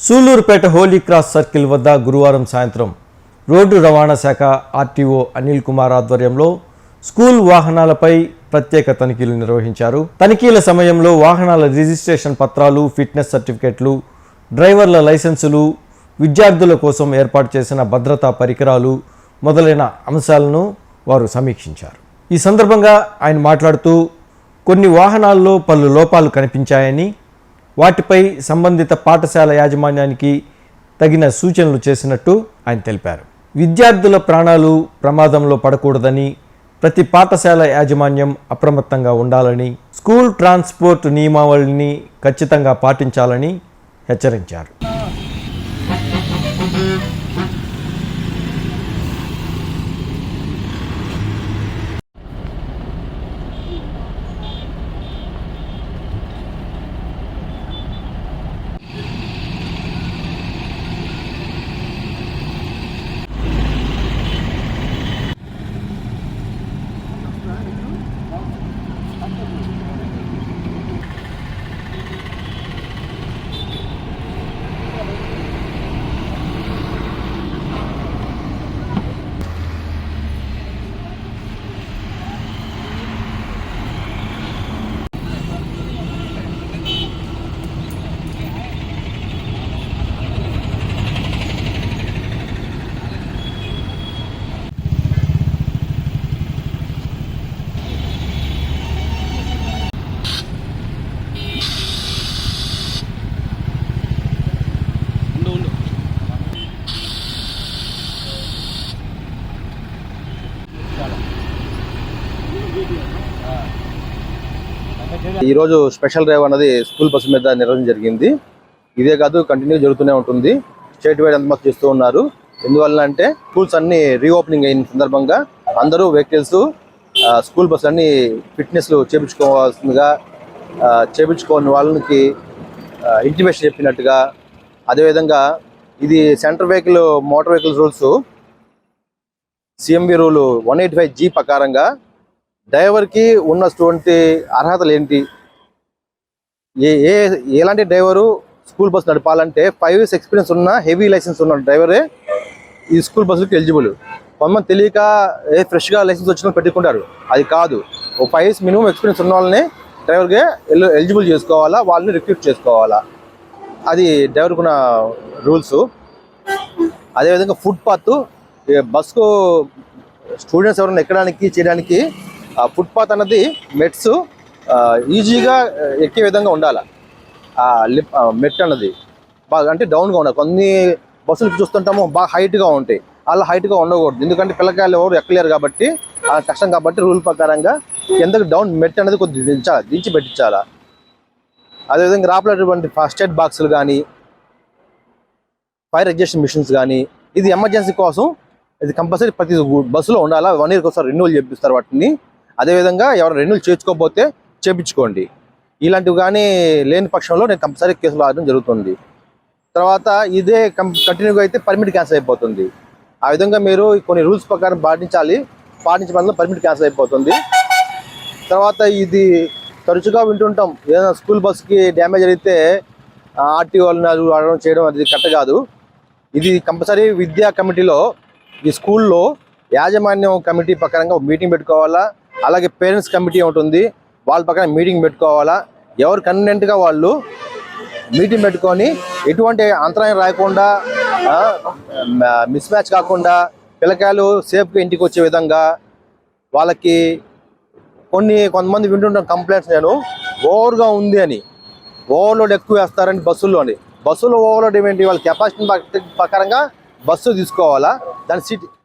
Sullurpeta Holi cross circle వద్ద గురువారం సాయంత్రం రోడ్డు రవాణా శాఖ ఆర్టీఓ అనిల్ కుమార్ ఆధ్వర్యంలో స్కూల్ వాహనాలపై ప్రత్యేక తనిఖీలు నిర్వహించారు. తనిఖీల సమయంలో వాహనాల రిజిస్ట్రేషన్ పత్రాలు, ఫిట్నెస్ సర్టిఫికెట్లు, డ్రైవర్ల లైసెన్సులు, విద్యార్థుల కోసం ఏర్పాటు చేసిన భద్రతా పరికరాలు మొదలైన అంశాలను వారు సమీక్షించారు. ఈ సందర్భంగా ఆయన మాట్లాడుతూ కొన్ని వాహనాల్లో పలు లోపాలు కనిపించాయని, వాటిపై సంబంధిత పాఠశాల యాజమాన్యానికి తగిన సూచనలు చేసినట్టు ఆయన తెలిపారు. విద్యార్థుల ప్రాణాలు ప్రమాదంలో పడకూడదని, ప్రతి పాఠశాల యాజమాన్యం అప్రమత్తంగా ఉండాలని, స్కూల్ ట్రాన్స్పోర్ట్ నియమావళిని ఖచ్చితంగా పాటించాలని హెచ్చరించారు. ఈరోజు స్పెషల్ డ్రైవ్ అన్నది స్కూల్ బస్సు మీద నిర్వహించడం జరిగింది. ఇదే కాదు, కంటిన్యూ జరుగుతూనే ఉంటుంది. స్టేట్ వైడ్ అంతమంది చేస్తూ ఉన్నారు. ఎందువల్ల అంటే స్కూల్స్ అన్ని రీఓపెనింగ్ అయిన సందర్భంగా అందరూ వెహికల్స్, స్కూల్ బస్సు అన్ని ఫిట్నెస్లు చేయించుకోవాల్సిందిగా, చేయించుకోని వాళ్ళకి ఇంటిమేషన్ చెప్పినట్టుగా, అదేవిధంగా ఇది central vehicle motor vehicles rules CMV rule 185G ప్రకారంగా డ్రైవర్కి ఉన్నటువంటి అర్హతలు ఏంటి, ఎలాంటి డ్రైవరు స్కూల్ బస్సు నడపాలంటే 5 years ఎక్స్పీరియన్స్ ఉన్న హెవీ లైసెన్స్ ఉన్న డ్రైవరే ఈ స్కూల్ బస్సులకు ఎలిజిబుల్. కొంతమంది తెలియక ఫ్రెష్గా లైసెన్స్ వచ్చిన పెట్టుకుంటారు. అది కాదు, 5 years మినిమం ఎక్స్పీరియన్స్ ఉన్న వాళ్ళని డ్రైవర్గా ఎలిజిబుల్ చేసుకోవాలా, వాళ్ళని రిక్రూట్ చేసుకోవాలా. అది డ్రైవర్కి ఉన్న రూల్స్. అదేవిధంగా ఫుట్పాత్, బస్కు స్టూడెంట్స్ ఎవరైనా ఎక్కడానికి చేయడానికి ఫుట్పాత్ అన్నది మెట్స్ ఈజీగా ఎక్కే విధంగా ఉండాలి. మెట్ అన్నది బాగా అంటే డౌన్గా ఉండాలి. కొన్ని బస్సులు చూస్తుంటాము బాగా హైట్గా ఉంటాయి, అలా హైట్గా ఉండకూడదు. ఎందుకంటే పిల్లకాయలు ఎవరు ఎక్కలేరు కాబట్టి, కష్టం కాబట్టి రూల్ ప్రకారంగా కిందకి డౌన్ మెట్ అనేది కొద్దిగా దించి పెట్టించాలా. అదేవిధంగా రాపలేటువంటి ఫస్ట్ ఎయిడ్ బాక్సులు కానీ, ఫైర్ ఎగ్జాస్ట్ మిషన్స్ కానీ, ఇది ఎమర్జెన్సీ కోసం ఇది కంపల్సరీ ప్రతి బస్సులో ఉండాలా. 1 year ఒకసారి రెన్యువల్ చేపిస్తారు వాటిని. అదేవిధంగా ఎవరు రెన్యువల్ చేయించుకోకపోతే చేయించుకోండి. ఇలాంటివి కానీ లేని పక్షంలో నేను కంపల్సరీ కేసులు ఆడడం జరుగుతుంది. తర్వాత ఇదే కంటిన్యూగా అయితే పర్మిట్ క్యాన్సిల్ అయిపోతుంది. ఆ విధంగా మీరు కొన్ని రూల్స్ ప్రకారం పాటించే పనిలో పర్మిట్ క్యాన్సిల్ అయిపోతుంది. తర్వాత ఇది తరచుగా వింటుంటాం, ఏదైనా స్కూల్ బస్కి డ్యామేజ్ అయితే ఆర్టీఓ వాళ్ళని అడగడం చేయడం అది కరెక్ట్ కాదు. ఇది కంపల్సరీ విద్యా కమిటీలో, ఈ స్కూల్లో యాజమాన్యం కమిటీ ప్రకారంగా మీటింగ్ పెట్టుకోవాలా. అలాగే పేరెంట్స్ కమిటీ ఉంటుంది, వాళ్ళ ప్రకారం మీటింగ్ పెట్టుకోవాలా. ఎవరు కన్వీనియంట్గా వాళ్ళు మీటింగ్ పెట్టుకొని ఎటువంటి అంతరాయం రాకుండా, మిస్ మ్యాచ్ కాకుండా పిల్లకాయలు సేఫ్గా ఇంటికి వచ్చే విధంగా వాళ్ళకి కొంతమంది వింటుంటాం కంప్లైంట్స్, నేను ఓవర్గా ఉంది అని, ఓవర్లోడ్ ఎక్కువ వేస్తారని బస్సులో ఓవర్లోడ్ ఏమేంటి, వాళ్ళ కెపాసిటీ ప్రకారంగా బస్సు తీసుకోవాలా. దాని సీట్